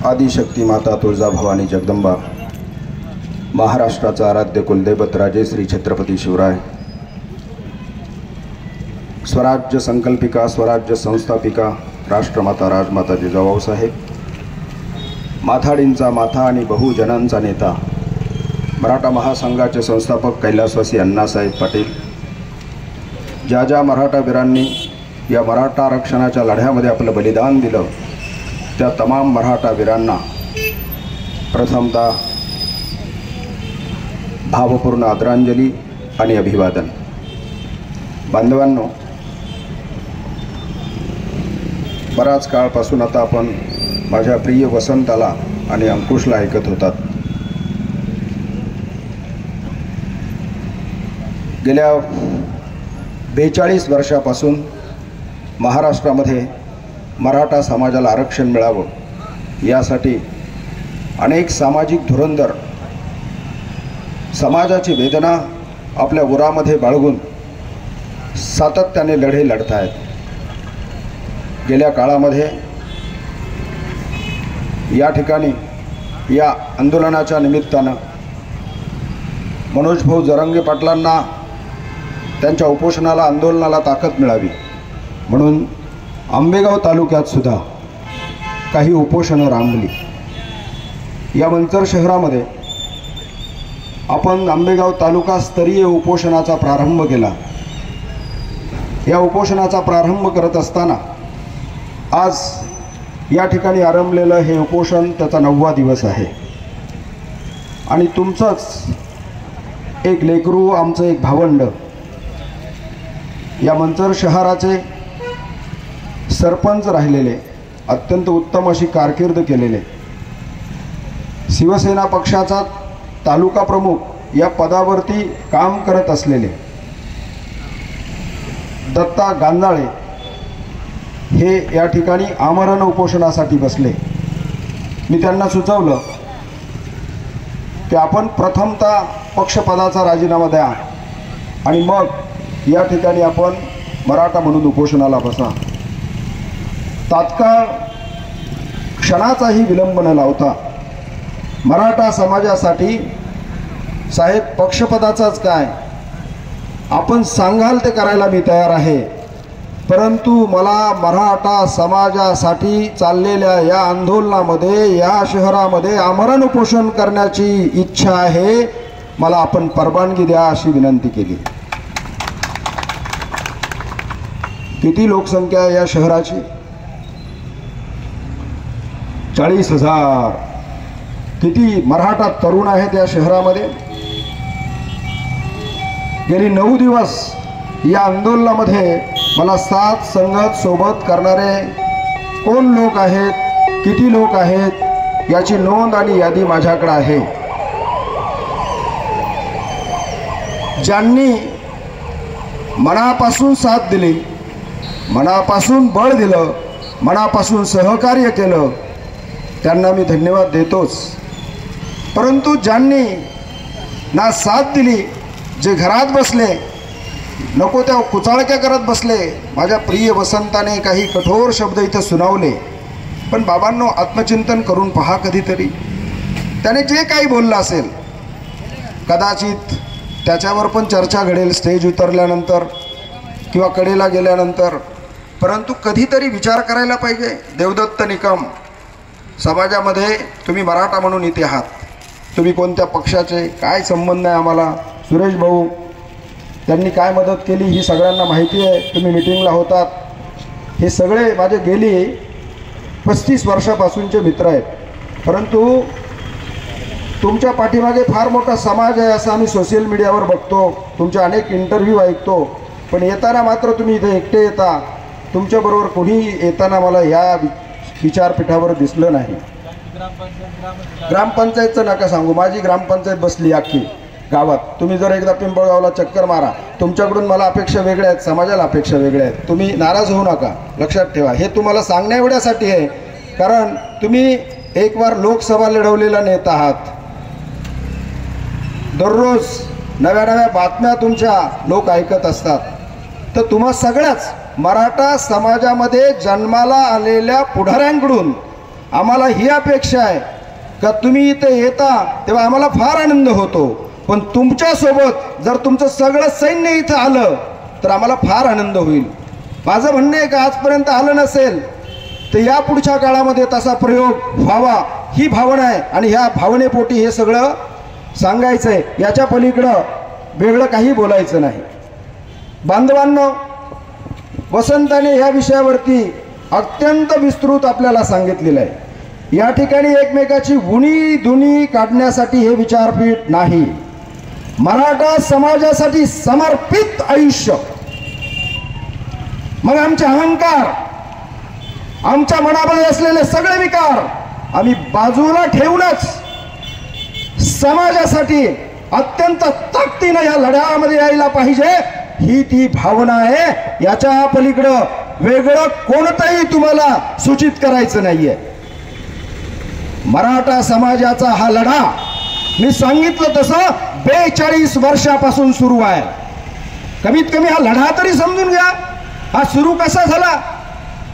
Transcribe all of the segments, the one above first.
आदिशक्ती माता तुळजाभवानी जगदंबा, महाराष्ट्राचा आराध्य कुलदैवत राजे श्री छत्रपती शिवराय, स्वराज्य संकल्पिका, स्वराज्य संस्थापिका, राष्ट्रमाता राजमाता जिजाऊसाहेब, माथाडींचा माथा आणि बहुजनांचा नेता, मराठा महासंघाचे संस्थापक कैलासवासी अण्णासाहेब पाटील, ज्या ज्या मराठा वीरांनी या मराठा आरक्षणाच्या लढ्यामध्ये आपलं बलिदान दिलं, त्या तमाम मराठा वीरांना प्रथमतः भावपूर्ण आदरांजली आणि अभिवादन। बांधवांनो, बराच काळपासून आता आपण माझ्या प्रिय वसंताला आणि अंकुशला ऐकत होतात। गेल्या 42 वर्षापासून महाराष्ट्रामध्ये मराठा समाजाला आरक्षण मिळावं यासाठी अनेक सामाजिक धुरंधर समाजाची वेदना आपल्या उरामध्ये बाळगून सातत्याने लढे लढत आहेत। गेल्या काळामध्ये या ठिकाणी या आंदोलनाच्या निमित्तानं मनोज भाऊ जरांगे पाटलांना त्यांच्या उपोषणाला आंदोलनाला ताकद मिळावी म्हणून आंबेगाव तालुक्यात सुद्धा काही उपोषणं रांगली। या मंचर शहरामध्ये आपण आंबेगाव तालुका स्तरीय उपोषणाचा प्रारंभ केला। या उपोषणाचा प्रारंभ करत असताना आज या ठिकाणी आरंभलेलं हे उपोषण त्याचा 9वा दिवस आहे आणि तुमचंच एक लेकरू, आमचं एक भावंड, या मंचर शहराचे सरपंच राहिलेले, अत्यंत उत्तम अशी कारकीर्द केलेले, शिवसेना पक्षाचा तालुका प्रमुख या पदावरती काम करत असलेले दत्ता गांजाळे हे या ठिकाणी आमरण उपोषणासाठी बसले। मी त्यांना सुचवलं की आपण प्रथमतः पक्षपदाचा राजीनामा द्या आणि मग या ठिकाणी आपण मराठा म्हणून उपोषणाला बसा। तात्काळ क्षणाचाही विलंब न लावता मराठा समाजासाठी साहेब पक्षपदाचाच काय, आपण सांगाल ते करायला मी तयार आहे, परंतु मला मराठा समाजासाठी चाललेल्या या आंदोलनामध्ये या शहरामध्ये आमरण उपोषण करण्याची इच्छा आहे, मला आपण परवानगी द्या अशी विनंती केली। किती लोकसंख्या आहे या शहराची? 40,000। किती मराठा तरुण आहेत या शहरामध्ये? गेली 9 दिवस या आंदोलनामध्ये मला साथ संगत सोबत करणारे कोण लोक आहेत, किती लोक आहेत याची नोंद आणि यादी माझ्याकडे आहे। ज्यांनी मनापासून साथ दिली, मनापासून बळ दिलं, मनापासून सहकार्य केलं, त्यांना मी धन्यवाद देतोच। परंतु ज्यांनी ना साथ दिली, जे घरात बसले, नको त्या कुचाळक्या करत बसले, माझ्या प्रिय वसंताने काही कठोर शब्द इथं सुनावले, पण बाबांनो आत्मचिंतन करून पहा कधीतरी। त्याने जे काही बोललं असेल कदाचित त्याच्यावर पण चर्चा घडेल स्टेज उतरल्यानंतर किंवा कडेला गेल्यानंतर, परंतु कधीतरी विचार करायला पाहिजे। देवदत्त निकम, समाजामध्ये तुम्ही मराठा म्हणून इथे आहात, तुम्ही कोणत्या पक्षाचे, काय संबंध आहे आम्हाला, सुरेश भाऊ त्यांनी काय मदत केली ही सगळ्यांना माहिती आहे, तुम्ही मिटिंगला होतात, हे सगळे माझे गेली 35 वर्षापासूनचे मित्र आहेत। परंतु तुमच्या पाठीमागे फार मोठा समाज आहे असं आम्ही सोशल मीडियावर बघतो, तुमचे अनेक इंटरव्ह्यू ऐकतो, पण येताना मात्र तुम्ही इथे एकटे येता, तुमच्याबरोबर कोणी येताना मला या विचारपीठावर दिसलं नाही। ग्रामपंचायतचं नका सांगू, माझी ग्रामपंचायत बसली अख्खी गावात। तुम्ही जर एकदा पिंपळगावला चक्कर मारा, तुमच्याकडून मला अपेक्षा वेगळ्या आहेत, समाजाला अपेक्षा वेगळ्या आहेत, तुम्ही नाराज होऊ नका, लक्षात ठेवा। हे तुम्हाला सांगण्या एवढ्यासाठी आहे कारण तुम्ही एक बार लोकसभा लढवलेला नेता आहात, दररोज नव्या नव्या बातम्या तुमच्या लोक ऐकत असतात, तर तुम्हा सगळ्याच मराठा समाजामध्ये जन्माला आलेल्या पुढाऱ्यांकडून आम्हाला ही अपेक्षा आहे का तुम्ही इथे येता तेव्हा आम्हाला फार आनंद होतो, पण तुमच्यासोबत जर तुमचं सगळं सैन्य इथं आलं तर आम्हाला फार आनंद होईल. माझं म्हणणं आहे का आजपर्यंत आलं नसेल तर या पुढच्या काळामध्ये तसा प्रयोग व्हावा ही भावना आहे आणि ह्या भावनेपोटी हे सगळं सांगायचं आहे. याच्या पलीकडं वेगळं काही बोलायचं नाही. बांधवांनो, वसंताने ह्या विषयावरती अत्यंत विस्तृत आपल्याला सांगितलेलं आहे. या ठिकाणी एकमेकाची उणी दुनी काढण्यासाठी हे विचारपीठ नाही. मराठा समाजासाठी समर्पित आयुष्य. मग आमचे अहंकार, आमच्या मनामध्ये असलेले सगळे विकार आम्ही बाजूला ठेवूनच समाजासाठी अत्यंत ताकदीने या लढ्यामध्ये यायला पाहिजे, ही ती भावना आहे. याच्या पलीकडं वेगळं कोणतंही तुम्हाला सूचित करायचं नाहीये. मराठा समाजाचा हा लढा मी सांगितलं तसं 42 वर्षापासून सुरू आहे. कमीत कमी हा लढा तरी समजून घ्या. हा सुरू कसा झाला?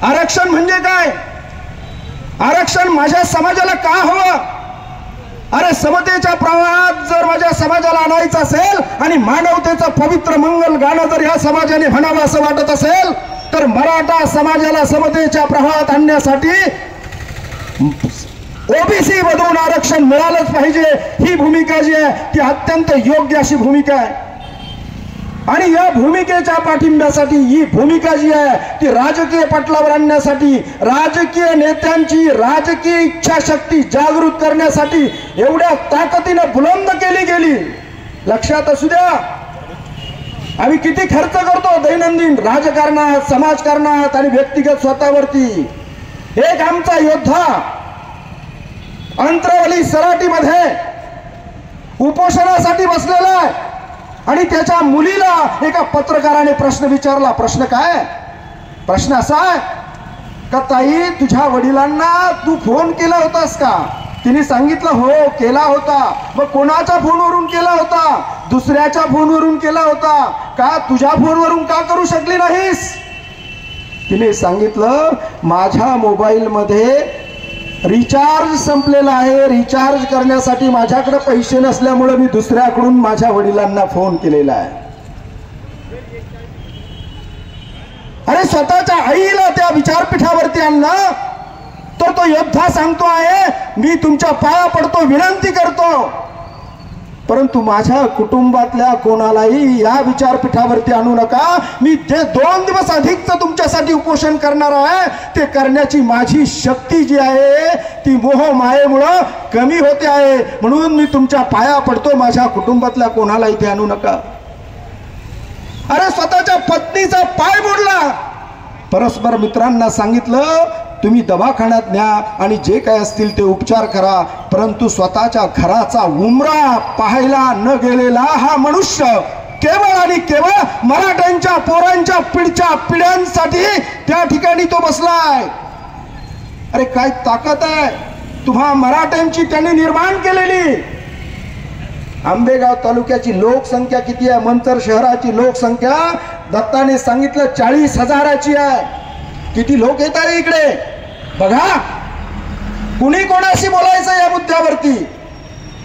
आरक्षण म्हणजे काय? आरक्षण माझ्या समाजाला का हवं? अरे समतेच्या प्रवाहात जर माझ्या समाजाला आणायचं असेल आणि मानवतेचं पवित्र मंगल गाणं जर ह्या समाजाने म्हणावं असं वाटत असेल तर मराठा समाजाला समतेच्या प्रवाहात आणण्यासाठी ओबीसी मधून आरक्षण मिळालंच पाहिजे. ही भूमिका जी आहे ती अत्यंत योग्य अशी भूमिका आहे आणि या भूमिकेच्या पाठिंब्यासाठी ही भूमिका जी आहे ती राजकीय पटलावर आणण्यासाठी, राजकीय नेत्यांची राजकीय इच्छाशक्ती जागृत करण्यासाठी एवढ्या ताकदीने बुलंद केली गेली. लक्षात असू द्या, आम्ही किती खर्च करतो दैनंदिन राजकारणात, समाजकारणात आणि व्यक्तिगत स्वतःवरती. एक आमचा योद्धा अंतरावली सराटीमध्ये उपोषणासाठी बसलेला आहे आणि त्याच्या मुलीला एका पत्रकाराने प्रश्न विचारला. प्रश्न काय? प्रश्न असा आहे का ताई, तुझ्या वडिलांना तू फोन केला होतास का? तिने सांगितलं हो केला होता. मग कोणाच्या फोनवरून केला होता? दुसऱ्याच्या फोनवरून केला होता. का तुझ्या फोनवरून का करू शकली नाहीस? तिने सांगितलं माझ्या मोबाईलमध्ये रिचार्ज संपलेला आहे, रिचार्ज करण्यासाठी माझ्याकडे पैसे नसल्यामुळे मी दुसऱ्याकडून माझ्या वडिलांना फोन केलेला आहे. अरे स्वतःच्या आईला त्या विचारपीठावरती आणलं तर तो योद्धा सांगतो आहे मी तुमच्या पाया पडतो, विनंती करतो, परंतु माझ्या कुटुंबातल्या कोणालाही या विचारपीठावरती आणू नका. मी जे 2 दिवस अधिकचं तुमच्यासाठी उपोषण करणार आहे ते करण्याची माझी शक्ती जी आहे ती मोह मायेमुळं कमी होते आहे, म्हणून मी तुमच्या पाया पडतो, माझ्या कुटुंबातल्या कोणाला इथे आणू नका. अरे स्वतःच्या पत्नीचा पाय मोडला. परस्पर मित्रांना सांगितलं तुम्ही दवाखान्यात न्या आणि जे काय असतील ते उपचार करा, परंतु स्वतःच्या घराचा उंबरा पाहायला न गेलेला हा मनुष्य केवळ आणि केवळ मराठ्यांच्या पोरांच्या पिढ्यांसाठी त्या ठिकाणी तो बसलाय. अरे काय ताकद आहे तुम्हा मराठ्यांची त्यांनी निर्माण केलेली. आंबेगाव तालुक्याची लोकसंख्या किती आहे? मंचर शहराची लोकसंख्या दत्ताने सांगितलं 40,000ची आहे. किती लोक येत आहे इकडे बघा. कुणी कोणाशी बोलायचं या मुद्द्यावरती?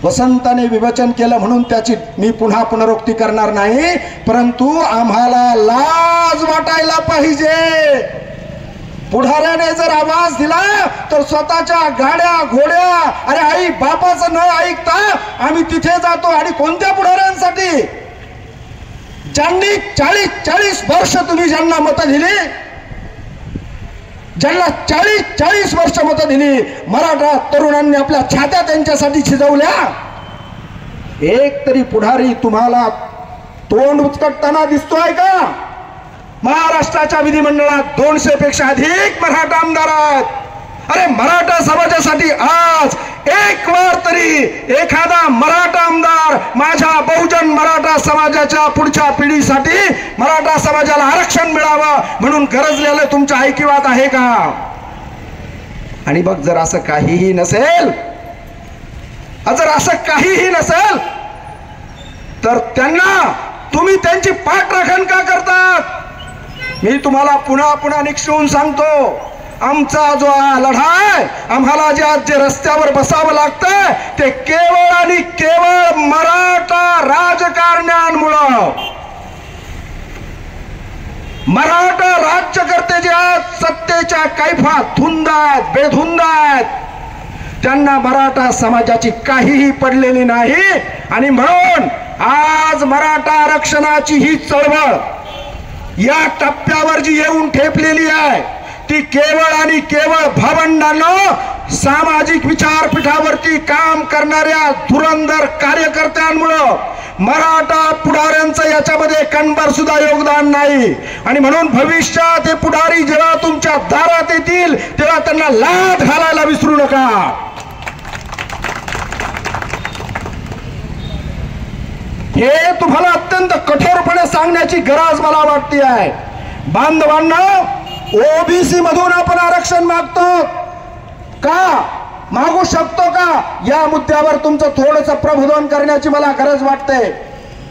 वसंताने विवेचन केलं म्हणून त्याची मी पुन्हा पुनरुक्ती करणार नाही, परंतु आम्हाला लाज वाटायला पाहिजे. पुढाऱ्याने जर आवाज दिला तर स्वतःच्या गाड्या घोड्या अरे आई बापाचं न ऐकता आम्ही तिथे जातो. आणि कोणत्या पुढाऱ्यांसाठी? ज्यांनी 40 वर्ष तुम्ही ज्यांना मतं दिली, ज्यांना 40 वर्ष मतं दिली, मराठा तरुणांनी आपल्या छात्या त्यांच्यासाठी शिजवल्या. एक तरी पुढारी तुम्हाला तोंड उचकटताना दिसतोय का? महाराष्ट्राच्या विधिमंडळात 200 पेक्षा अधिक मराठा आमदार आहेत. अरे मराठा समाजासाठी आज एक वार तरी एखादा मराठा आमदार माझ्या बहुजन मराठा समाजाच्या पुढच्या पिढीसाठी मराठा समाजाला आरक्षण मिळावं म्हणून गरजलेलं तुमच्या ऐकिवात आहे का? आणि बघ जर असं काहीही नसेल, जर असं काहीही नसेल तर त्यांना तुम्ही त्यांची पाठराखण का करतात? मी तुम्हाला पुन्हा निक्षून सांगतो, आमचा जो हा लढा आहे, आम्हाला जे रस्त्यावर बसावं लागतंय ते केवळ आणि केवळ मराठा राजकारण्यांमुळं. मराठा राज्यकर्ते जे आहेत सत्तेच्या कैफात धुंद आहेत, बेधुंद आहेत, त्यांना मराठा समाजाची काहीही पडलेली नाही. आणि म्हणून आज मराठा आरक्षणाची ही चळवळ या टप्प्यावर जी येऊन ठेपलेली आहे ती केवळ आणि केवळ भावंडांनो सामाजिक विचारपीठावरती काम करणाऱ्या धुरंधर कार्यकर्त्यांमुळं, मराठा पुढाऱ्यांचं याच्यामध्ये कणभर सुद्धा योगदान नाही. आणि म्हणून भविष्यात हे पुढारी जेव्हा तुमच्या दारात येतील तेव्हा त्यांना लाथ घालायला विसरू नका. हे तुम्हाला अत्यंत कठोरपणे सांगण्याची गरज मला वाटते आहे. बांधवांना, ओबीसी मधून आपण आरक्षण मागतो का, मागू शकतो का, या मुद्द्यावर तुमचं थोडंसं प्रबोधन करण्याची मला गरज वाटते.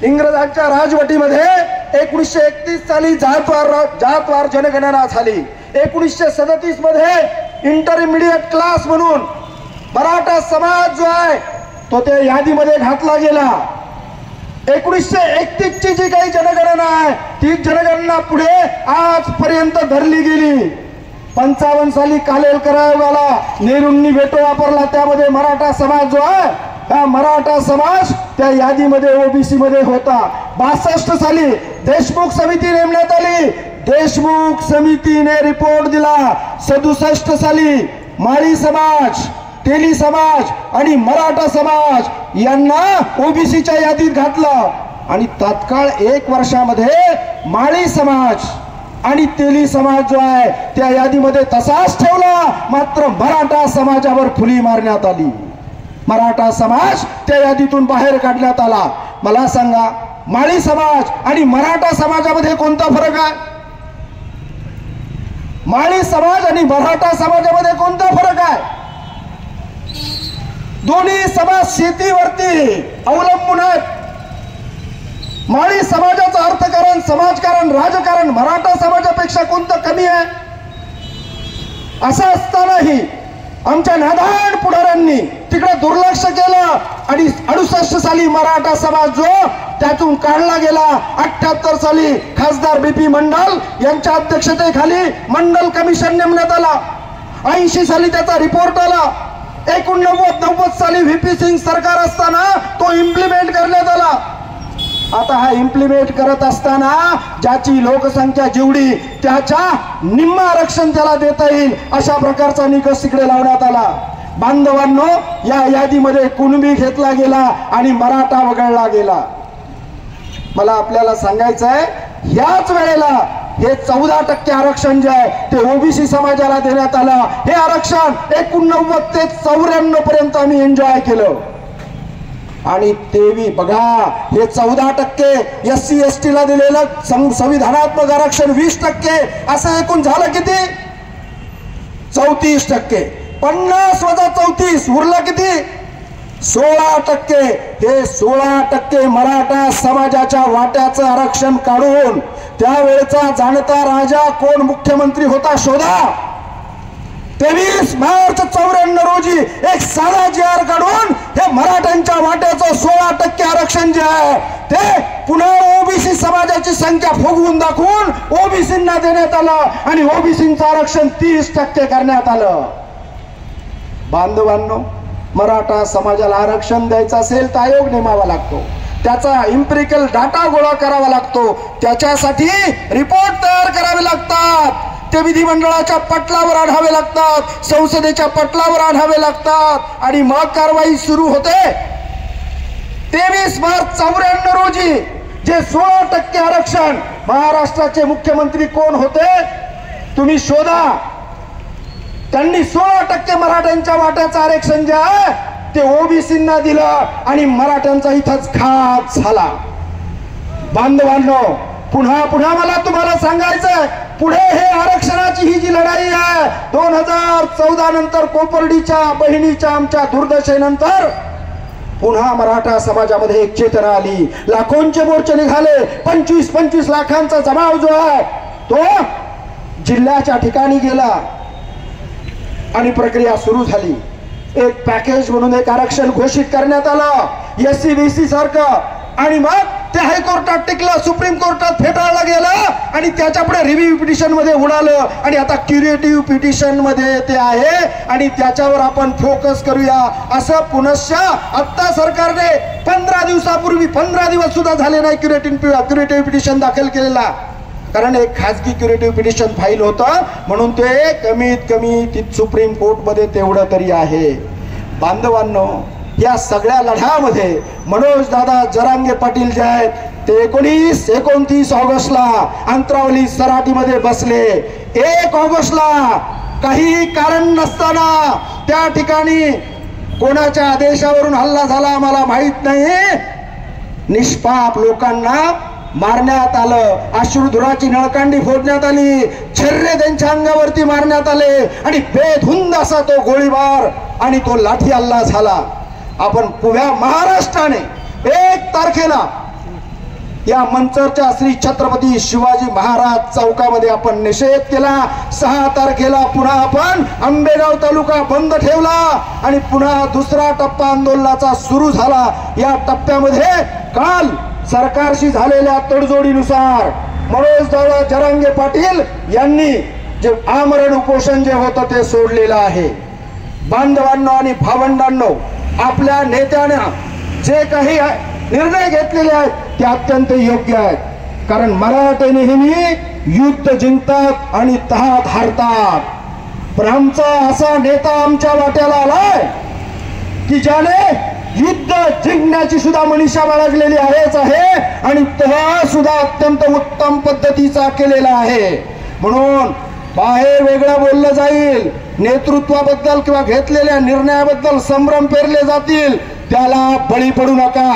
इंग्रजांच्या राजवटीमध्ये 1931 साली जातवार जनगणना झाली. 1937 मध्ये इंटरमिडिएट क्लास म्हणून मराठा समाज जो आहे तो त्या यादीमध्ये घातला गेला. 1931 ची जी काही जनगणना आहे ती जनगणना पुढे आजपर्यंत धरली गेली. 55 साली कालेलकर आयोगाला नेहरूंनी वेटो वापरला, त्यामध्ये मराठा समाज जो आहे हा मराठा समाज त्या यादीमध्ये ओबीसी मध्ये होता. 62 साली देशमुख समिती नेमण्यात आली. देशमुख समितीने रिपोर्ट दिला. 67 साली माळी समाज, तेली समाज आणि मराठा समाज यांना ओबीसीच्या यादीत घातलं. आणि तात्काळ 1 वर्षामध्ये माळी समाज आणि तेली समाज जो आहे त्या यादीमध्ये तसाच ठेवला, मात्र मराठा समाजावर फुली मारण्यात आली. मराठा समाज त्या यादीतून बाहेर काढण्यात आला. मला सांगा, माळी समाज आणि मराठा समाजामध्ये कोणता फरक आहे? माळी समाज आणि मराठा समाजामध्ये कोणता फरक आहे? दोन्ही समाज शेतीवरती अवलंबून आहेत. माळी समाजाचं अर्थकारण, समाजकारण, राजकारण मराठा समाजापेक्षा कोणतं कमी आहे? असं असतानाही आमच्या नादान पुढाऱ्यांनी तिकडे दुर्लक्ष केलं आणि 68 साली मराठा समाज जो त्यातून काढला गेला. 78 साली खासदार BP मंडल यांच्या अध्यक्षतेखाली मंडल कमिशन नेमण्यात आला. 80 साली त्याचा रिपोर्ट आला. 89-90 साली VP सिंग सरकार असताना तो इम्प्लिमेंट करण्यात आला. आता हा इम्प्लिमेंट करत असताना ज्याची लोकसंख्या जेवढी त्याच्या निम्म आरक्षण त्याला देता येईल अशा प्रकारचा निकष तिकडे लावण्यात आला. बांधवांनो, या यादीमध्ये कुणबी घेतला गेला आणि मराठा वगळला गेला. मला आपल्याला सांगायचं आहे, याच वेळेला हे 14% आरक्षण जे आहे ते ओबीसी समाजाला देण्यात आलं. हे आरक्षण 89 ते 94 पर्यंत आम्ही एन्जॉय केलं. आणि तेवी बघा, हे 14% SC ST ला दिलेलं संविधानात्मक आरक्षण 20%, असं एकूण झालं किती? 34%. 50 वजा 34 उरलं किती? 16%. हे 16% मराठा समाजाच्या वाट्याचं आरक्षण काढून त्यावेळेचा जाणता राजा कोण मुख्यमंत्री होता शोधा. 23 मार्च 94 रोजी एक साधा GR काढून हे मराठ्यांच्या वाट्याचं 16% आरक्षण जे आहे ते पुन्हा ओबीसी समाजाची संख्या फुगवून दाखवून ओबीसींना देण्यात आलं आणि ओबीसींचं आरक्षण 30% करण्यात आलं. बांधवांनो, मराठा समाजाला आरक्षण द्यायचं असेल तर आयोग नेमावा लागतो, त्याचा इम्पिरिकल डाटा गोळा करावा लागतो, त्याच्यासाठी रिपोर्ट तयार करावे लागतात, ते विधिमंडळाच्या पटलावर आढावे लागतात, संसदेच्या पटलावर आढावे लागतात आणि मग कारवाई सुरू होते. 23 मार्च 94 रोजी जे 16% आरक्षण, महाराष्ट्राचे मुख्यमंत्री कोण होते तुम्ही शोधा. त्यांनी 16% मराठ्यांच्या वाट्याचं आरक्षण जे आहे ते ओबीसींना दिलं आणि मराठ्यांचा इथंच घात झाला. बांधवांनो, पुन्हा पुन्हा मला तुम्हाला सांगायचंय, पुढे हे आरक्षणाची ही जी लढाई आहे 2014 नंतर कोपर्डीच्या बहिणीच्या आमच्या दुर्दशेनंतर पुन्हा मराठा समाजामध्ये एक चेतना आली. लाखोंचे मोर्चे निघाले. 25-25 लाखांचा जमाव जो आहे तो जिल्ह्याच्या ठिकाणी गेला. आणि प्रक्रिया सुरू झाली. एक पॅकेज म्हणून एक आरक्षण घोषित करण्यात आलं SC-BC सारखं, आणि मग ते हायकोर्टात टिकलं, सुप्रीम कोर्टात फेटाळलं गेलं आणि त्याच्या पुढे रिव्ह्यू पिटिशन मध्ये उडालं आणि आता क्युरेटिव्ह पिटिशन मध्ये ते आहे आणि त्याच्यावर आपण फोकस करूया असं पुनश्च आता सरकारने 15 दिवसापूर्वी 15 दिवस सुद्धा झाले नाही क्युरेटिव्ह पिटिशन दाखल केलेला. कारण एक खाजगी क्युरेटिव्ह पिटिशन फाईल होतं म्हणून ते कमीत कमी सुप्रीम कोर्टमध्ये तेवढं तरी आहे. बांधवांनो, या सगळ्या लढ्यामध्ये मनोज दादा जरांगे पाटील जे आहेत ते 29 ऑगस्टला अंतरावली सराटीमध्ये बसले. 1 ऑगस्टला काही कारण नसताना त्या ठिकाणी कोणाच्या आदेशावरून हल्ला झाला मला माहित नाही, निष्पाप लोकांना मारण्यात आलं, अश्रुधुराची नळकांडी फोडण्यात आली, छर्रे त्यांच्या अंगावरती मारण्यात आले आणि बेधुंद असा तो गोळीबार आणि तो लाठी हल्ला झाला. आपण पुऱ्या महाराष्ट्राने 1 तारखेला या मंचरच्या श्री छत्रपती शिवाजी महाराज चौकामध्ये आपण निषेध केला. 6 तारखेला पुन्हा आपण आंबेगाव तालुका बंद ठेवला आणि पुन्हा दुसरा टप्पा आंदोलनाचा सुरू झाला. या टप्प्यामध्ये काल सरकारशी झालेल्या तडजोडीनुसार मनोज दादा जरांगे पाटील यांनी जे आमरण उपोषण जे होतं ते सोडलेलं आहे. बांधवांनो आणि भावंडांनो, आपल्या नेत्याने जे काही निर्णय घेतलेले आहेत ते अत्यंत योग्य आहेत. कारण मराठे नेहमी युद्ध जिंकतात आणि तहात हारतात. पण आमचा असा नेता आमच्या वाट्याला आलाय की ज्याने युद्ध जिंकण्याची सुद्धा मनीषा बाळगलेली आहेच आहे आणि तहा सुद्धा अत्यंत उत्तम पद्धतीचा केलेला आहे. म्हणून बाहेर वेगळं बोललं जाईल, नेतृत्वाबद्दल किंवा घेतलेल्या निर्णयाबद्दल संभ्रम पेरले जातील, त्याला बळी पडू नका.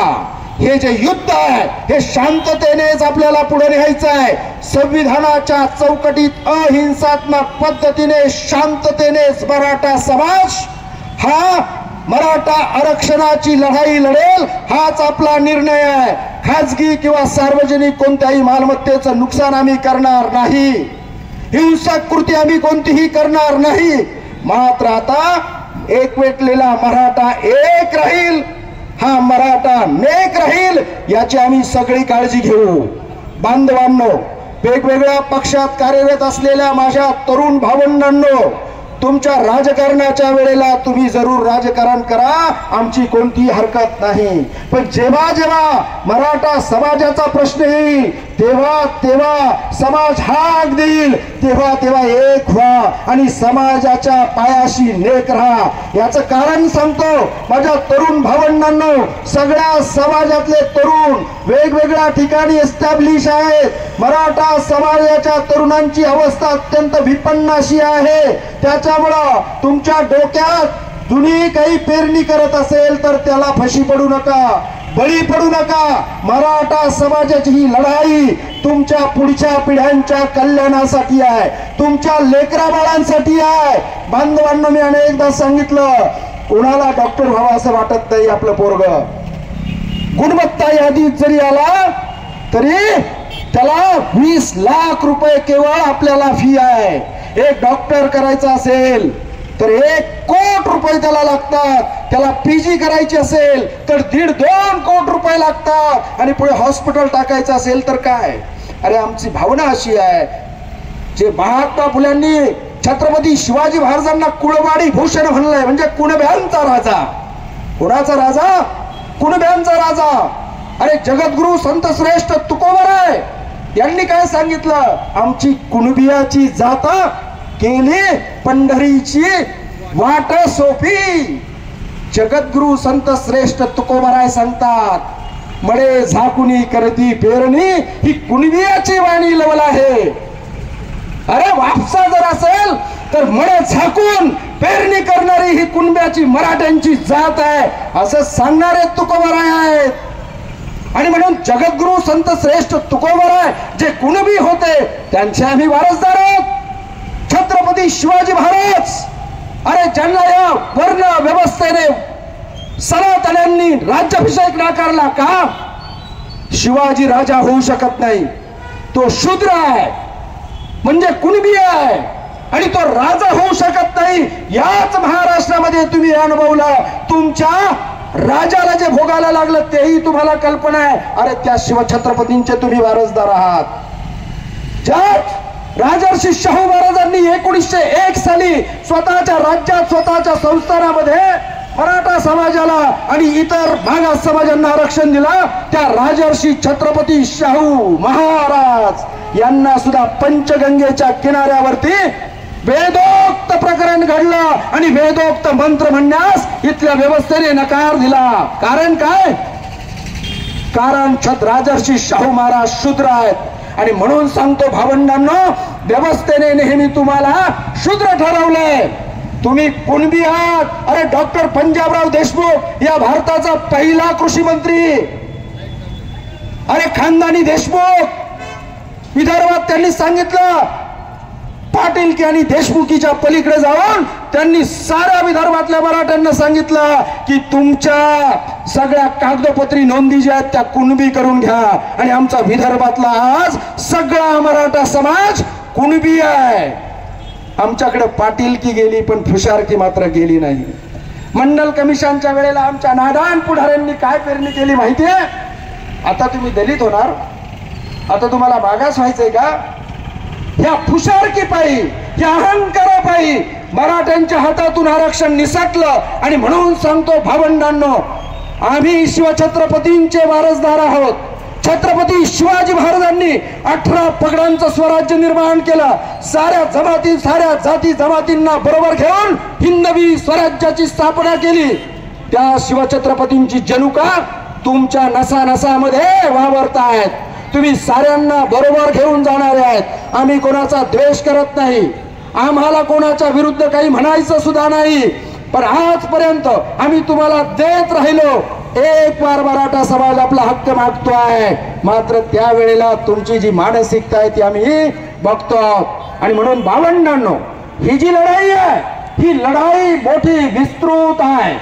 हे जे युद्ध आहे हे शांततेनेच आपल्याला पुढे न्यायचं आहे. संविधानाच्या चौकटीत अहिंसात्मक पद्धतीने शांततेनेच मराठा समाज हा मराठा आरक्षणाची लढाई लढेल, हाच आपला निर्णय आहे. खाजगी किंवा सार्वजनिक कोणत्याही मालमत्तेचं नुकसान आम्ही करणार नाही, हिंसक कृती आम्ही कोणतीही करणार नाही. मात्र आता एकवटलेला मराठा एक राहील, हा मराठा नेक राहील, याची आम्ही सगळी काळजी घेऊ. बांधवांनो, वेगवेगळ्या पक्षात कार्यरत असलेल्या माझ्या तरुण भावंडांनो, तुमच्या राजकारणाच्या वेळेला तुम्ही जरूर राजकारण करा, आमची कोणतीही हरकत नाही. पण जेव्हा जेव्हा मराठा समाजाचा प्रश्न येईल तेव्हा तेव्हा समाज हाक देईल तेव्हा तेव्हा एक व्हा आणि समाजाच्या पायाशी नेक राहा. याचं कारण सांगतो माझ्या तरुण भावंडांनो, सगळ्या समाजातले तरुण वेगवेगळ्या ठिकाणी एस्टॅब्लिश आहेत. मराठा समाजाच्या तरुणांची अवस्था अत्यंत विपन्न अशी आहे. त्याच्यामुळं तुमच्या डोक्यात जुनी काही पेरणी करत असेल तर त्याला फशी पडू नका, बळी पडू नका. मराठा समाजाची ही लढाई तुमच्या पुढच्या पिढ्यांच्या कल्याणासाठी आहे, तुमच्या लेकरा बाळांसाठी आहे. बांधवांना मी अनेकदा सांगितलं, कोणाला डॉक्टर व्हावं असं वाटत नाही. आपलं पोरग गुणवत्ता यादीत जरी आला तरी त्याला 20 लाख रुपये केवळ आपल्याला फी आहे. एक डॉक्टर करायचा असेल तर 1 कोटी रुपये त्याला लागतात. त्याला PG करायची असेल तर 1.5-2 कोटी रुपये लागतात आणि पुढे हॉस्पिटल टाकायचं असेल तर काय. अरे आमची भावना अशी आहे, जे महात्मा फुल्यांनी छत्रपती शिवाजी महाराजांना कुळवाडी भूषण म्हणलंय, म्हणजे कुणब्यांचा राजा. कुणाचा राजा? कुणब्यांचा राजा. अरे जगद्गुरु संत श्रेष्ठ तुकोबराय यांनी काय सांगितलं, आमची कुणबियाची जाता केली पंढरीची वाट सोपी. जगद्गुरु संत श्रेष्ठ तुकोबराय सांगतात, मळे झाकुनी करती पेरणी ही कुणबियाची वाणी लवल आहे. अरे वापसा जर असेल तर मळे झाकून पेरणी करणारी ही कुणब्याची मराठ्यांची जात आहे असं सांगणारे तुकोबराय आहेत. आणि म्हणून जगद्गुरु संत श्रेष्ठ तुकोबराय जे कुणबी होते त्यांचे आम्ही वारसदार आहोत. छत्रपती शिवाजी महाराज, अरे ज्यांना या वर्ण व्यवस्थेने सनातन्यांनी राज्याभिषेक नाकारला का? शिवाजी राजा होऊ शकत नाही, तो शूद्र आहे, म्हणजे कुणबी आहे. आणि तो राजा होऊ शकत नाही, याच महाराष्ट्रामध्ये तुम्ही अनुभवला. तुमच्या राजाला जे भोगायला लागलं तेही तुम्हाला कल्पना आहे. अरे त्या शिवछत्रपतींचे तुम्ही वारसदार आहात. ज्यात राजर्षी शाहू महाराजांनी 1901 साली स्वतःच्या राज्यात स्वतःच्या संस्थानामध्ये मराठा समाजाला आणि इतर मागास समाजांना आरक्षण दिला, त्या राजर्षी छत्रपती शाहू महाराज यांना सुद्धा पंचगंगेच्या किनाऱ्यावरती वेदोक्त प्रकरण घडलं आणि वेदोक्त मंत्र म्हणण्यास इथल्या व्यवस्थेने नकार दिला. कारण काय? कारण राजर्षी शाहू महाराज शूद्र आहेत आणि म्हणून सांगतो भावंडांनो, व्यवस्थेने नेहमी तुम्हाला शूद्र ठरवलंय. तुम्ही कुणबी आहात. अरे डॉक्टर पंजाबराव देशमुख या भारताचा पहिला कृषी मंत्री, अरे खानदानी देशमुख विदर्भात त्यांनी सांगितलं, पाटील की आणि देशमुखीच्या पलीकडे जाऊन त्यांनी साऱ्या विदर्भातल्या मराठ्यांना सांगितलं की तुमच्या सगळ्या कागदोपत्री नोंदी ज्या आहेत त्या कुणबी करून घ्या. आणि आमचा विदर्भातला आज सगळा मराठा समाज कुणबी आहे. आमच्याकडे पाटीलकी गेली पण फुशारकी मात्र गेली नाही. मंडल कमिशनच्या वेळेला आमच्या नादान पुढाऱ्यांनी काय पेरणी केली माहितीये? आता तुम्ही दलित होणार, आता तुम्हाला मागास व्हायचंय का? या फुशारकी पायी, या अहंकारापायी मराठ्यांच्या हातातून आरक्षण निसटलं. आणि म्हणून सांगतो भावंडांनो, आम्ही शिवछत्रपतींचे वारसदार आहोत. छत्रपती शिवाजी महाराजांनी 18 पगडांचं स्वराज्य निर्माण केलं. साऱ्या जमाती, साऱ्या जाती जमातींना बरोबर घेऊन हिंदवी स्वराज्याची स्थापना केली. त्या शिवछत्रपतींची जनुका तुमच्या नसानसामध्ये वावरतायत. तुम्ही साऱ्यांना बरोबर घेऊन जाणारे आहेत. आम्ही कोणाचा द्वेष करत नाही, आम्हाला कोणाच्या विरुद्ध काही म्हणायचं सुद्धा नाही. पण आजपर्यंत आम्ही तुम्हाला देत राहिलो. एक बार मराठा समाज आपला हक्क मागतो आहे, मात्र त्यावेळेला तुमची जी मानसिकता आहे ती आम्ही बघतो. आणि म्हणून भावंडांनो, ही जी लढाई आहे ही लढाई मोठी विस्तृत आहे.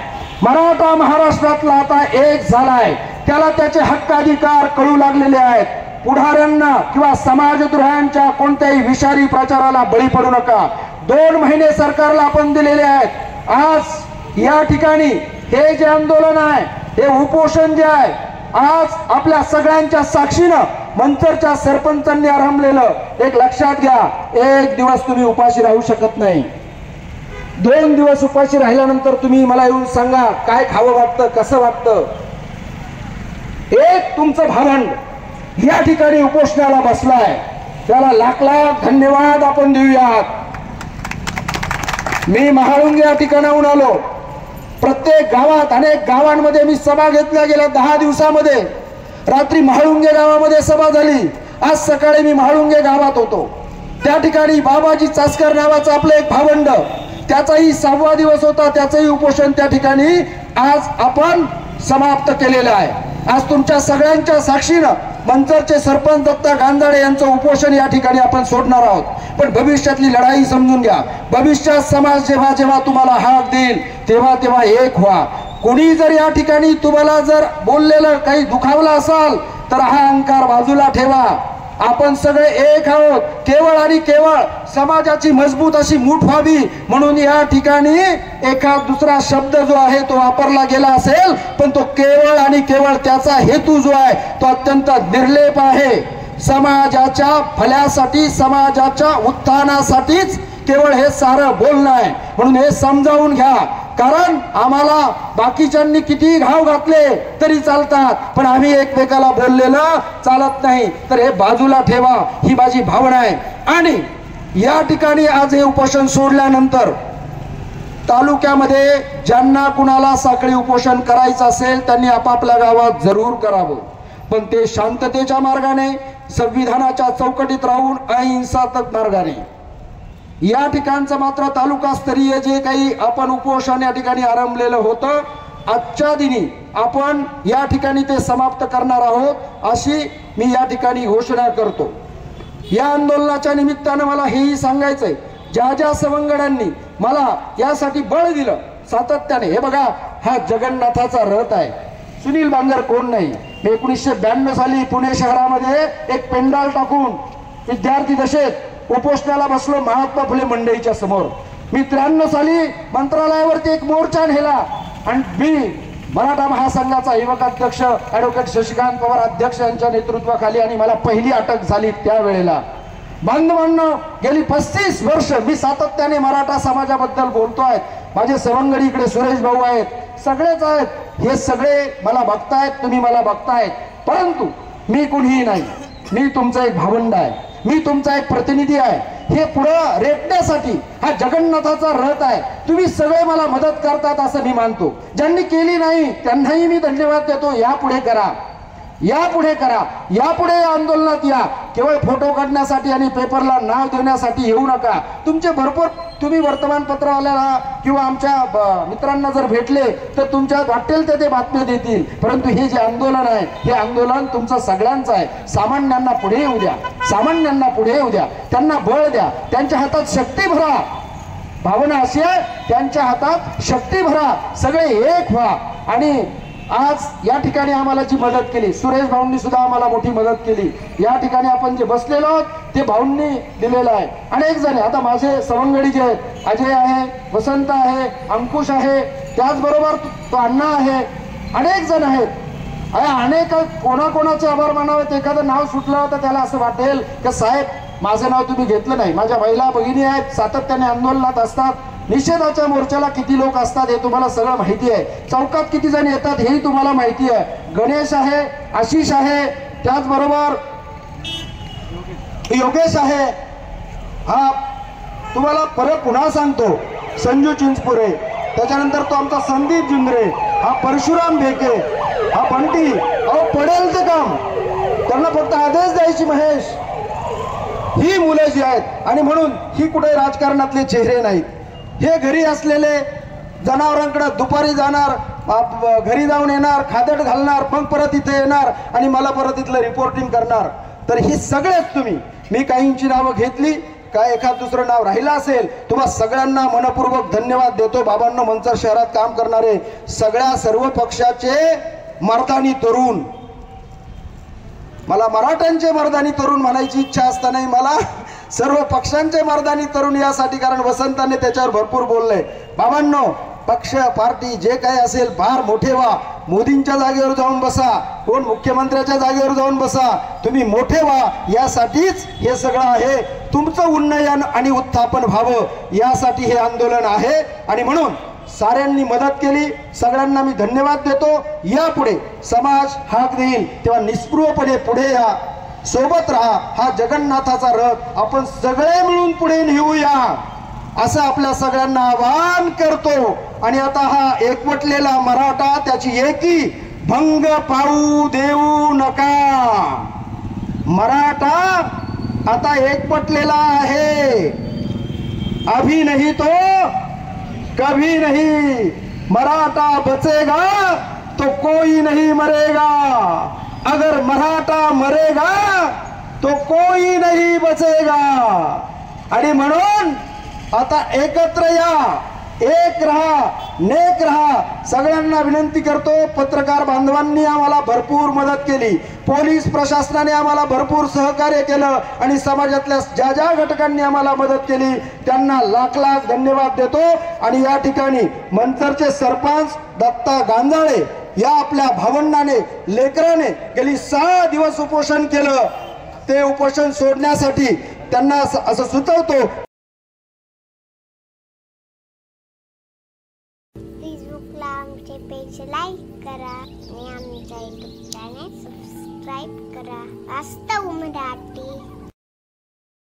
मराठा महाराष्ट्रातला आता एक झालाय, त्याला त्याचे हक्क अधिकार कळू लागलेले आहेत. पुढाऱ्यांना किंवा समाजद्रोह्यांच्या कोणत्याही विषारी प्रचाराला बळी पडू नका. 2 महिने सरकारला आपण दिलेले आहेत. आज या ठिकाणी हे जे आंदोलन आहे, हे उपोषण जे आहे, आज आपल्या सगळ्यांच्या साक्षीनं मंचरच्या सरपंचांनी आरंभलेलं, एक लक्षात घ्या, एक दिवस तुम्ही उपाशी राहू शकत नाही. 2 दिवस उपाशी राहिल्यानंतर तुम्ही मला येऊन सांगा काय खावं वाटतं, कसं वाटतं. एक तुमचं भावंड या ठिकाणी उपोषणाला बसलाय, त्याला लाख लाख धन्यवाद आपण देऊयात. मी महाळुंगे या ठिकाणाहून आलो. प्रत्येक गावात, अनेक गावांमध्ये मी सभा घेतल्या गेल्या 10 दिवसामध्ये. रात्री महाळुंगे गावामध्ये सभा झाली. आज सकाळी मी महाळुंगे गावात होतो. त्या ठिकाणी बाबाजी चासकर नावाचं आपलं एक भावंड, त्याचाही 6वा दिवस होता. त्याचंही उपोषण त्या ठिकाणी आज आपण समाप्त केलेलं आहे. आज तुमच्या सगळ्यांच्या साक्षीनं मंचरचे सरपंच दत्ता गांजाडे यांचं उपोषण या ठिकाणी आपण सोडणार आहोत. पण भविष्यातली लढाई समजून घ्या. भविष्यात समाज जेव्हा जेव्हा तुम्हाला हाक देईल तेव्हा तेव्हा एक व्हा. कोणी जर या ठिकाणी तुम्हाला जर बोललेलं काही दुखावलं असाल तर हा अहंकार बाजूला ठेवा. आपण सगळे एक आहोत. केवळ आणि केवळ समाजाची मजबूत अशी मूठ व्हावी म्हणून या ठिकाणी एखाद दुसरा शब्द जो आहे तो वापरला गेला असेल, पण तो केवळ आणि केवळ त्याचा हेतू जो आहे तो अत्यंत निर्लेप आहे. समाजाच्या भल्यासाठी, समाजाच्या उत्थानासाठीच केवळ हे सारं बोलणं आहे. म्हणून हे समजावून घ्या. कारण आम्हाला बाकीच्यांनी किती घाव घातले तरी चालतात, पण आम्ही एकमेकाला बोललेलं चालत नाही. तर हे बाजूला ठेवा, ही माझी भावना आहे. आणि या ठिकाणी आज हे उपोषण सोडल्यानंतर तालुक्यामध्ये ज्यांना कुणाला साखळी उपोषण करायचं असेल त्यांनी आपापल्या गावात जरूर करावं. पण ते शांततेच्या मार्गाने, संविधानाच्या चौकटीत राहून अहिंसात्मक मार्गाने. या ठिकाणचं मात्र तालुकास्तरीय जे काही आपण उपोषण या ठिकाणी आरंभलेलं होतं, आजच्या दिनी आपण या ठिकाणी ते समाप्त करणार आहोत अशी मी या ठिकाणी घोषणा करतो. या आंदोलनाच्या निमित्तानं मला हेही सांगायचंय, ज्या ज्या सवंगड्यांनी मला यासाठी बळ दिलं सातत्याने. हे बघा, हा जगन्नाथाचा रथ आहे. सुनील बांगर कोण नाही. 1992 साली पुणे शहरामध्ये एक पेंडाल टाकून विद्यार्थी दशेत उपोषणाला बसलो महात्मा फुले मंडईच्या समोर. मी 93 साली मंत्रालयावरती एक मोर्चा नेला आणि मी मराठा महासंघाचा युवक अध्यक्ष ॲडव्होकेट शशिकांत पवार अध्यक्ष यांच्या नेतृत्वाखाली, आणि मला पहिली अटक झाली त्यावेळेला. बांधवांनो, गेली 35 वर्ष मी सातत्याने मराठा समाजाबद्दल बोलतोय. माझे सवंगडी इकडे सुरेश भाऊ आहेत, सगळेच आहेत, हे सगळे मला बघतायत, तुम्ही मला बघतायत. परंतु मी कुणीही नाही, मी तुमचा एक भावंड आहे, मी तुमचा एक प्रतिनिधी आहे. हे पुढं रेटण्यासाठी हा जगन्नाथाचा रथ आहे. तुम्ही सगळे मला मदत करतात असं मी मानतो. ज्यांनी केली नाही त्यांनाही मी धन्यवाद देतो. यापुढे करा, यापुढे करा, यापुढे आंदोलनात या. केवळ फोटो काढण्यासाठी आणि पेपरला नाव देण्यासाठी येऊ नका. तुमचे भरपूर, तुम्ही वर्तमानपत्रवाल्याला किंवा आमच्या मित्रांना जर भेटले तर तुमच्या वाटेल ते बातम्या देतील. परंतु हे जे आंदोलन आहे, हे आंदोलन तुमचं सगळ्यांचं आहे. सामान्यांना पुढे येऊ द्या, सामान्यांना पुढे येऊ द्या, त्यांना बळ द्या, त्यांच्या हातात शक्ती भरा. भावना अशी आहे, त्यांच्या हातात शक्ती भरा, सगळे एक व्हा. आणि आज या ठिकाणी आम्हाला जी मदत केली, सुरेश भाऊंनी सुद्धा आम्हाला मोठी मदत केली. या ठिकाणी आपण जे बसलेलो आहोत ते भाऊंनी दिलेलं आहे. अनेक जण, आता माझे सवंगडी जे आहेत, अजय आहे, वसंत आहे, अंकुश आहे, त्याचबरोबर तो अण्णा आहे, अनेक जण आहेत. अनेक कोणाकोणाचे आभार मानावेत. एखादं नाव सुटलं तर त्याला असं वाटेल की साहेब माझं नाव तुम्ही घेतलं नाही. माझ्या महिला भगिनी आहेत, सातत्याने आंदोलनात असतात. निषेधाच्या मोर्चाला किती लोक असतात हे तुम्हाला सगळं माहिती आहे. चौकात किती जण येतात हेही तुम्हाला माहिती आहे. गणेश आहे, आशिष आहे, त्याचबरोबर योगेश आहे. हा तुम्हाला परत पुन्हा सांगतो, संजू चिंचपुरे, त्याच्यानंतर तो आमचा संदीप जुंद्रे, हा परशुराम भेके, हा बंटी. अहो पडेल ते काम, त्यांना फक्त आदेश द्यायची महेश. ही मुलं जी आहेत, आणि म्हणून ही कुठे राजकारणातले चेहरे नाहीत. हे घरी असलेले जनावरांकडे दुपारी जाणार, घरी जाऊन येणार, खादड घालणार, मग परत इथे येणार आणि मला परत इथलं रिपोर्टिंग करणार. तर ही सगळेच तुम्ही, मी काहींची नावं घेतली, काय एखाद दुसरं नाव राहिलं असेल, तुम्हा सगळ्यांना मनपूर्वक धन्यवाद देतो. बाबांनो, मंचर शहरात काम करणारे सगळ्या सर्व पक्षाचे मर्दानी तरुण, मला मराठ्यांचे मर्दानी तरुण म्हणायची इच्छा असतानाही मला सर्व पक्षांचे मर्दानी तरुण यासाठी, कारण वसंताने त्याच्यावर भरपूर बोललंय. बाबांनो, पक्ष पार्टी जे काही असेल फार मोठे व्हा. मोदींच्या जागेवर जाऊन बसा, कोण मुख्यमंत्र्याच्या जागेवर जाऊन बसा, तुम्ही मोठे व्हा. यासाठीच हे सगळं आहे. तुमचं उन्नयन आणि उत्थापन व्हावं यासाठी हे आंदोलन आहे. आणि म्हणून साऱ्यांनी मदत केली, सगळ्यांना मी धन्यवाद देतो. यापुढे समाज हाक देईल तेव्हा निस्पृहपणे पुढे या, सोबत राहा. हा जगन्नाथाचा रथ आपण सगळे मिळून पुढे नेऊया असं आपल्या सगळ्यांना आवाहन करतो. आणि आता हा एकवटलेला मराठा, त्याची एकी भंग पाहू देऊ नका. मराठा आता एकवटलेला आहे, अभी नहीं तो कभी नहीं. मराठा बचेगा तो कोई नहीं मरेगा, अगर मराठा मरेगा तो कोई नहीं बचेगा. आणि म्हणून आता एकत्र या, एक रहा, नेक रहा. सगळ्यांना विनंती करतो, पत्रकार बांधवांनी आम्हाला भरपूर मदत केली, पोलीस प्रशासनाने आम्हाला भरपूर सहकार्य केलं, आणि समाजातल्या ज्या ज्या घटकांनी आम्हाला मदत केली त्यांना लाख लाख धन्यवाद देतो. आणि या ठिकाणी मंचरचे सरपंच दत्ता गांजाळे या आपल्या भावंडाने, लेकराने गेली 6 दिवस उपोषण केलं. ते उपोषण सोडण्यासाठी त्यांना असं सुचवतो. फेसबुकला आमचे पेज लाईक करा आणि आमच्या यूट्यूब चॅनेल सबस्क्राईब करा. वास्तव मराठी.